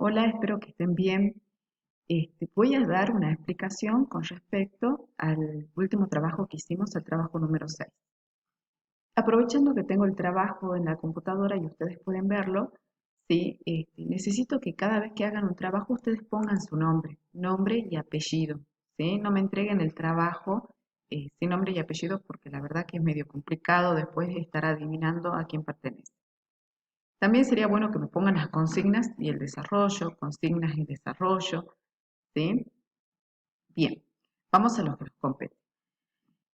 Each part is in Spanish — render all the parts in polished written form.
Hola, espero que estén bien. Voy a dar una explicación con respecto al último trabajo que hicimos, el trabajo número 6. Aprovechando que tengo el trabajo en la computadora y ustedes pueden verlo, ¿sí? Necesito que cada vez que hagan un trabajo ustedes pongan su nombre y apellido, ¿sí? No me entreguen el trabajo sin nombre y apellido porque la verdad que es medio complicado después estar adivinando a quién pertenece. También sería bueno que me pongan las consignas y el desarrollo, consignas y desarrollo, ¿sí? Bien, vamos a lo que nos compete.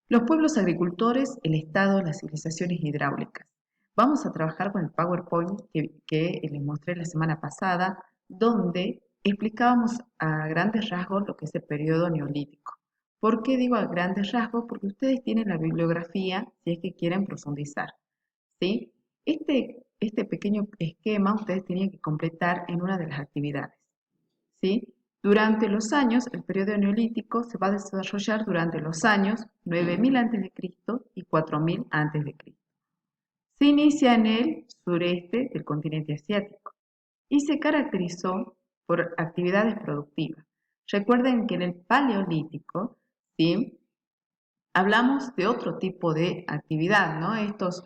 Los pueblos agricultores, el Estado, las civilizaciones hidráulicas. Vamos a trabajar con el PowerPoint que les mostré la semana pasada, donde explicábamos a grandes rasgos lo que es el periodo neolítico. ¿Por qué digo a grandes rasgos? Porque ustedes tienen la bibliografía si es que quieren profundizar, ¿sí? Este pequeño esquema ustedes tenían que completar en una de las actividades, ¿sí? Durante los años, el periodo neolítico se va a desarrollar durante los años 9000 a.C. y 4000 a.C. Se inicia en el sureste del continente asiático y se caracterizó por actividades productivas. Recuerden que en el paleolítico, ¿sí?, hablamos de otro tipo de actividad, ¿no? Estos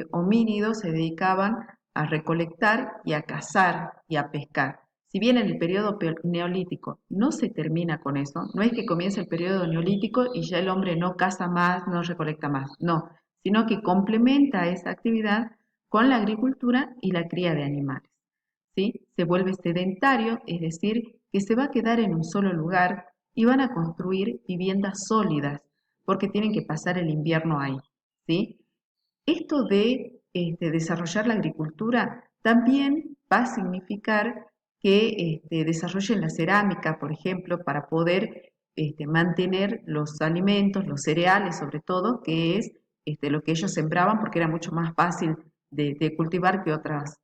homínidos se dedicaban a recolectar y a cazar y a pescar. Si bien en el periodo neolítico no se termina con eso, no es que comience el periodo neolítico y ya el hombre no caza más, no recolecta más, no, sino que complementa esa actividad con la agricultura y la cría de animales, ¿sí? Se vuelve sedentario, es decir, que se va a quedar en un solo lugar y van a construir viviendas sólidas porque tienen que pasar el invierno ahí, ¿sí? Esto de desarrollar la agricultura también va a significar que desarrollen la cerámica, por ejemplo, para poder mantener los alimentos, los cereales sobre todo, que es lo que ellos sembraban porque era mucho más fácil de cultivar que otras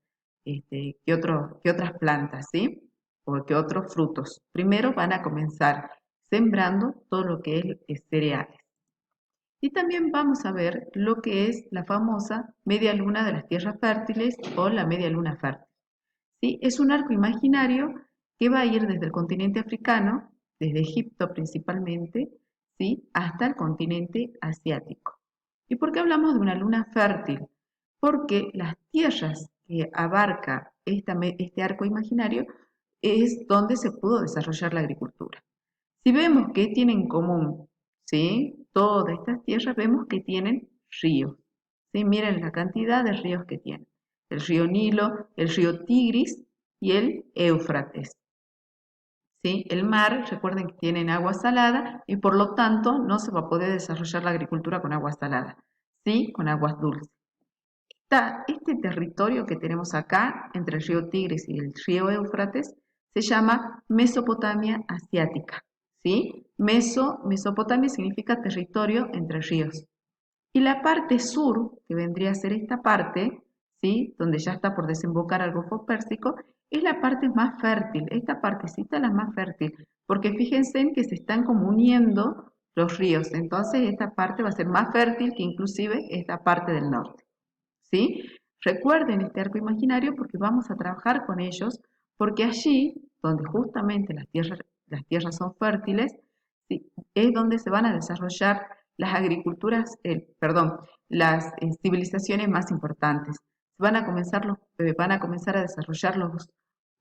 plantas, ¿sí? O que otros frutos. Primero van a comenzar sembrando todo lo que es cereales. Y también vamos a ver lo que es la famosa media luna de las tierras fértiles o la media luna fértil, ¿sí? Es un arco imaginario que va a ir desde el continente africano, desde Egipto principalmente, ¿sí?, hasta el continente asiático. ¿Y por qué hablamos de una luna fértil? Porque las tierras que abarca este arco imaginario es donde se pudo desarrollar la agricultura. Si vemos que tienen en común, ¿sí?, todas estas tierras, vemos que tienen ríos, ¿sí? Miren la cantidad de ríos que tienen. El río Nilo, el río Tigris y el Éufrates, ¿sí? El mar, recuerden que tienen agua salada y por lo tanto no se va a poder desarrollar la agricultura con agua salada, ¿sí?, con aguas dulces. Este territorio que tenemos acá, entre el río Tigris y el río Éufrates, se llama Mesopotamia asiática, ¿sí? Mesopotamia significa territorio entre ríos. Y la parte sur, que vendría a ser esta parte, ¿sí?, donde ya está por desembocar al Golfo Pérsico, es la parte más fértil, esta partecita es la más fértil, porque fíjense en que se están como uniendo los ríos, entonces esta parte va a ser más fértil que inclusive esta parte del norte, ¿sí? Recuerden este arco imaginario porque vamos a trabajar con ellos, porque allí, donde justamente las tierras son fértiles, ¿sí?, es donde se van a desarrollar las agriculturas, las civilizaciones más importantes. Van a comenzar a desarrollar los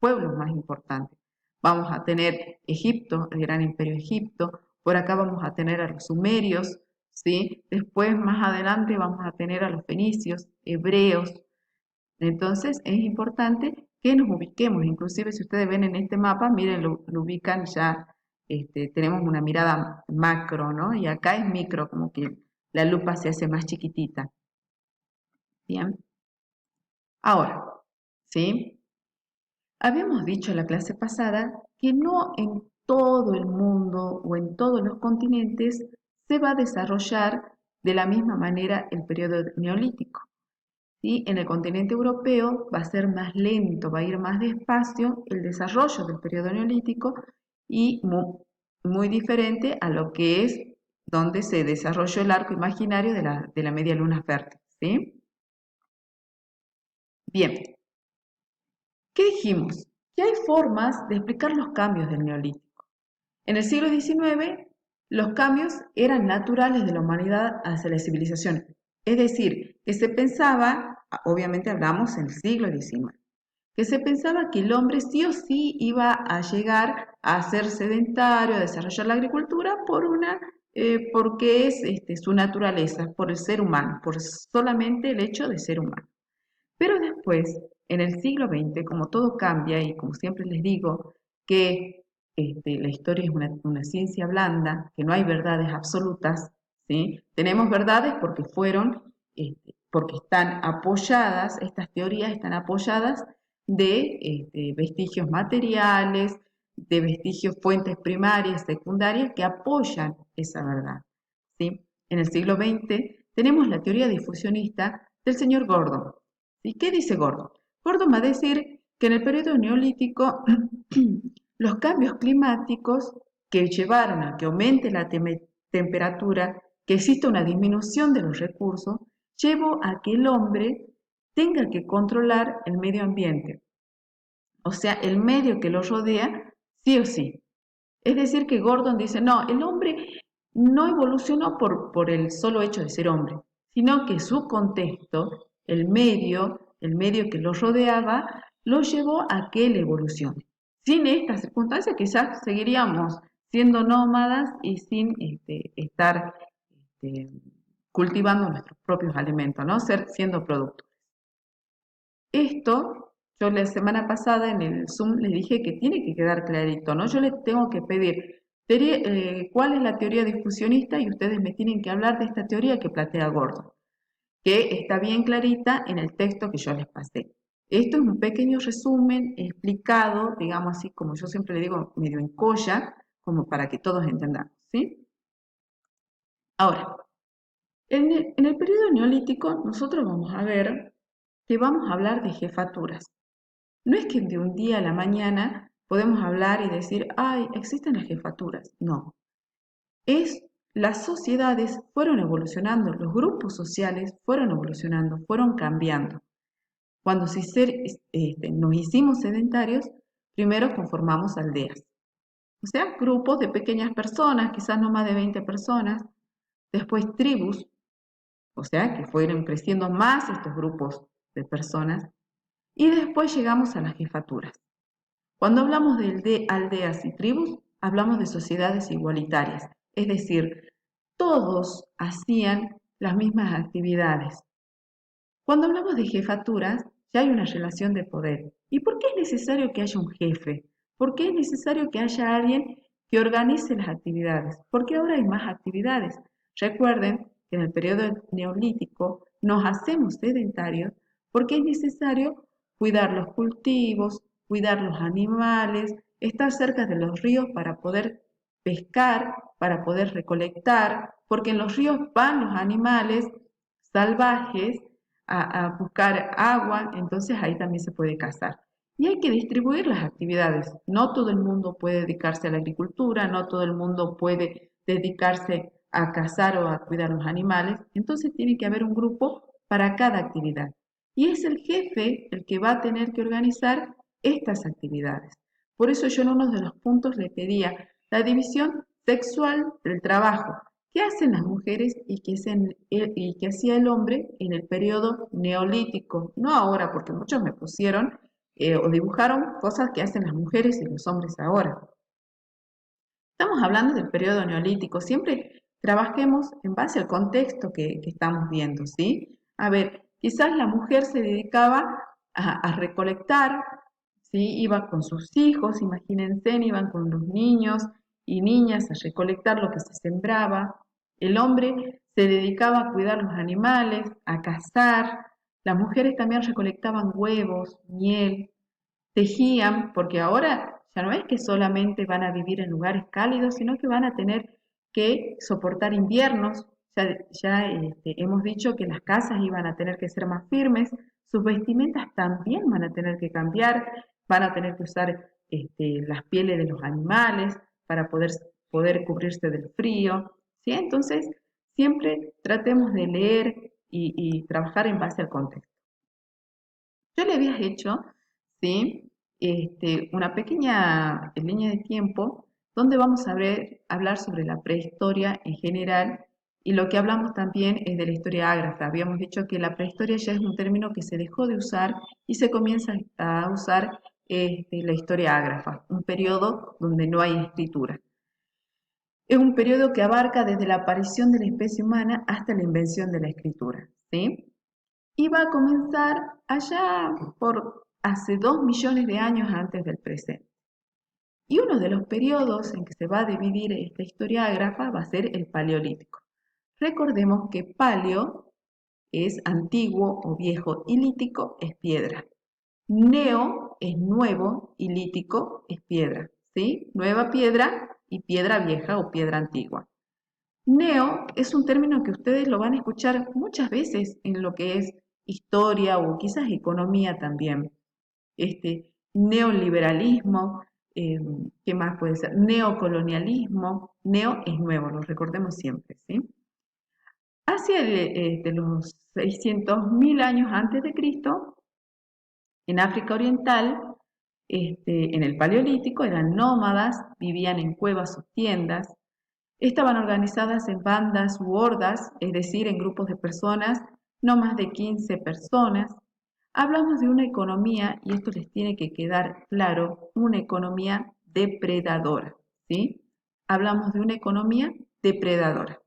pueblos más importantes. Vamos a tener Egipto, el gran imperio Egipto, por acá vamos a tener a los sumerios, ¿sí? Después, más adelante, vamos a tener a los fenicios, hebreos. Entonces, es importante que nos ubiquemos. Inclusive, si ustedes ven en este mapa, miren, lo ubican ya, tenemos una mirada macro, ¿no? Y acá es micro, como que la lupa se hace más chiquitita. Bien. Ahora, ¿sí? Habíamos dicho en la clase pasada que no en todo el mundo o en todos los continentes se va a desarrollar de la misma manera el periodo neolítico, ¿sí? En el continente europeo va a ser más lento, va a ir más despacio el desarrollo del periodo neolítico y muy diferente a lo que es donde se desarrolló el arco imaginario de la media luna fértil, ¿sí? Bien, ¿qué dijimos? que hay formas de explicar los cambios del Neolítico. En el siglo XIX, los cambios eran naturales de la humanidad hacia la civilización. Es decir, que se pensaba, obviamente hablamos en el siglo XIX, que se pensaba que el hombre sí o sí iba a llegar a ser sedentario, a desarrollar la agricultura porque es su naturaleza, por el ser humano, por solamente el hecho de ser humano. Pero después, en el siglo XX, como todo cambia y como siempre les digo, que la historia es una ciencia blanda, que no hay verdades absolutas, ¿sí? Tenemos verdades porque porque están apoyadas, estas teorías están apoyadas de vestigios materiales, de vestigios, fuentes primarias, secundarias, que apoyan esa verdad, ¿sí? En el siglo XX tenemos la teoría difusionista del señor Gordon. ¿Y qué dice Gordon? Gordon va a decir que en el periodo neolítico los cambios climáticos que llevaron a que aumente la temperatura, que exista una disminución de los recursos, llevó a que el hombre tenga que controlar el medio ambiente, o sea, el medio que lo rodea, sí o sí. Es decir, que Gordon dice, no, el hombre no evolucionó por el solo hecho de ser hombre, sino que su contexto, el medio que lo rodeaba, lo llevó a que él evolucione. Sin estas circunstancias quizás seguiríamos siendo nómadas y sin estar este, cultivando nuestros propios alimentos, ¿no? Siendo productos. Esto, yo la semana pasada en el Zoom les dije que tiene que quedar clarito, ¿no? Yo les tengo que pedir cuál es la teoría difusionista y ustedes me tienen que hablar de esta teoría que plantea Gordon, que está bien clarita en el texto que yo les pasé. Esto es un pequeño resumen explicado, digamos así, como yo siempre le digo, medio en colla, como para que todos entendamos, ¿sí? Ahora, en el periodo neolítico nosotros vamos a ver que vamos a hablar de jefaturas. No es que de un día a la mañana podemos hablar y decir, ay, existen las jefaturas. No, las sociedades fueron evolucionando, los grupos sociales fueron evolucionando, fueron cambiando. Cuando nos hicimos sedentarios, primero conformamos aldeas, o sea, grupos de pequeñas personas, quizás no más de 20 personas, después tribus, o sea, que fueron creciendo más estos grupos de personas, y después llegamos a las jefaturas. Cuando hablamos de aldeas y tribus, hablamos de sociedades igualitarias, es decir, todos hacían las mismas actividades. Cuando hablamos de jefaturas, ya hay una relación de poder. ¿Y por qué es necesario que haya un jefe? ¿Por qué es necesario que haya alguien que organice las actividades? Porque ahora hay más actividades. Recuerden que en el periodo neolítico nos hacemos sedentarios porque es necesario cuidar los cultivos, cuidar los animales, estar cerca de los ríos para poder pescar, para poder recolectar, porque en los ríos van los animales salvajes a buscar agua, entonces ahí también se puede cazar. Y hay que distribuir las actividades. No todo el mundo puede dedicarse a la agricultura, no todo el mundo puede dedicarse a cazar o a cuidar los animales, entonces tiene que haber un grupo para cada actividad. Y es el jefe el que va a tener que organizar estas actividades. Por eso yo en uno de los puntos le pedía la división sexual del trabajo. ¿Qué hacen las mujeres y qué hacía el hombre en el periodo neolítico? No ahora, porque muchos me pusieron o dibujaron cosas que hacen las mujeres y los hombres ahora. Estamos hablando del periodo neolítico. Siempre trabajemos en base al contexto que estamos viendo, ¿sí? A ver, quizás la mujer se dedicaba a recolectar, ¿sí? Iba con sus hijos, imagínense, iban con los niños y niñas a recolectar lo que se sembraba. El hombre se dedicaba a cuidar los animales, a cazar. Las mujeres también recolectaban huevos, miel, tejían, porque ahora ya no es que solamente van a vivir en lugares cálidos, sino que van a tener que soportar inviernos. Ya hemos dicho que las casas iban a tener que ser más firmes, sus vestimentas también van a tener que cambiar, van a tener que usar las pieles de los animales para poder cubrirse del frío, ¿sí? Entonces, siempre tratemos de leer y trabajar en base al contexto. Yo le había hecho, ¿sí? una pequeña línea de tiempo donde vamos a hablar sobre la prehistoria en general y lo que hablamos también es de la historia ágrafa. Habíamos dicho que la prehistoria ya es un término que se dejó de usar y se comienza a usar la historia ágrafa, un periodo donde no hay escritura. Es un periodo que abarca desde la aparición de la especie humana hasta la invención de la escritura, ¿sí? Y va a comenzar allá por hace 2 millones de años antes del presente. Y uno de los periodos en que se va a dividir esta historiágrafa va a ser el Paleolítico. Recordemos que paleo es antiguo o viejo y lítico es piedra. Neo es nuevo y lítico es piedra, ¿sí? Nueva piedra y piedra vieja o piedra antigua. Neo es un término que ustedes lo van a escuchar muchas veces en lo que es historia o quizás economía también. Neoliberalismo, ¿qué más puede ser? Neocolonialismo, neo es nuevo, lo recordemos siempre, ¿sí? Hacia los 600.000 años antes de Cristo, en África Oriental, en el Paleolítico, eran nómadas, vivían en cuevas o tiendas, estaban organizadas en bandas u hordas, es decir, en grupos de personas, no más de 15 personas. Hablamos de una economía, y esto les tiene que quedar claro, una economía depredadora, ¿sí? Hablamos de una economía depredadora.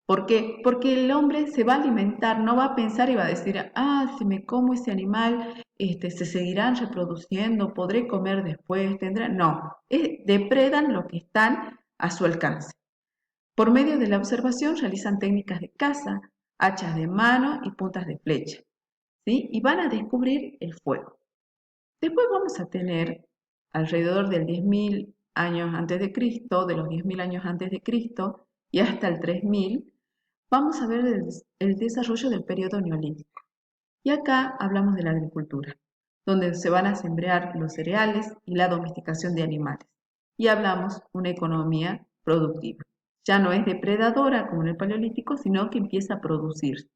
¿Por qué? Porque el hombre se va a alimentar, no va a pensar y va a decir, si me como ese animal, se seguirán reproduciendo, podré comer después, tendrán. No, depredan lo que están a su alcance. Por medio de la observación realizan técnicas de caza, hachas de mano y puntas de flecha, ¿sí? Y van a descubrir el fuego. Después vamos a tener alrededor del 10.000 años antes de Cristo, de los 10.000 años antes de Cristo y hasta el 3000, vamos a ver el desarrollo del periodo neolítico. Y acá hablamos de la agricultura, donde se van a sembrar los cereales y la domesticación de animales. Y hablamos de una economía productiva. Ya no es depredadora como en el Paleolítico, sino que empieza a producir.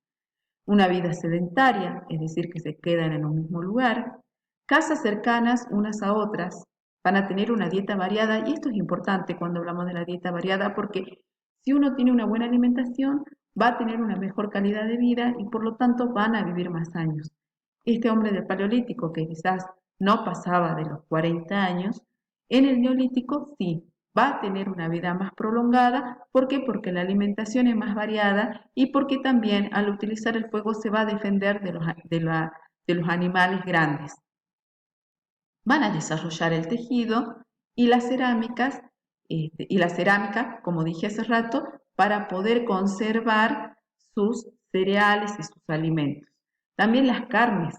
Una vida sedentaria, es decir, que se quedan en un mismo lugar. Casas cercanas unas a otras. Van a tener una dieta variada y esto es importante cuando hablamos de la dieta variada porque si uno tiene una buena alimentación va a tener una mejor calidad de vida y por lo tanto van a vivir más años. Este hombre del Paleolítico que quizás no pasaba de los 40 años, en el Neolítico sí, va a tener una vida más prolongada. ¿Por qué? Porque la alimentación es más variada y porque también al utilizar el fuego se va a defender de los animales grandes. Van a desarrollar el tejido y las cerámicas, y la cerámica, como dije hace rato, para poder conservar sus cereales y sus alimentos. También las carnes,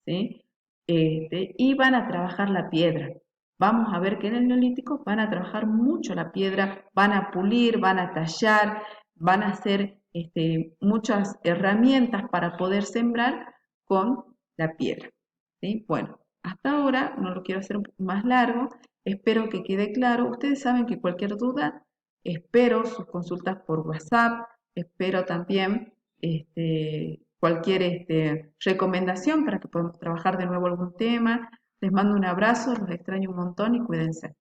¿sí? Y van a trabajar la piedra. Vamos a ver que en el Neolítico van a trabajar mucho la piedra, van a pulir, van a tallar, van a hacer muchas herramientas para poder sembrar con la piedra, ¿sí? Bueno, hasta ahora no lo quiero hacer más largo, espero que quede claro. Ustedes saben que cualquier duda, espero sus consultas por WhatsApp, espero también cualquier recomendación para que podamos trabajar de nuevo algún tema. Les mando un abrazo, los extraño un montón y cuídense.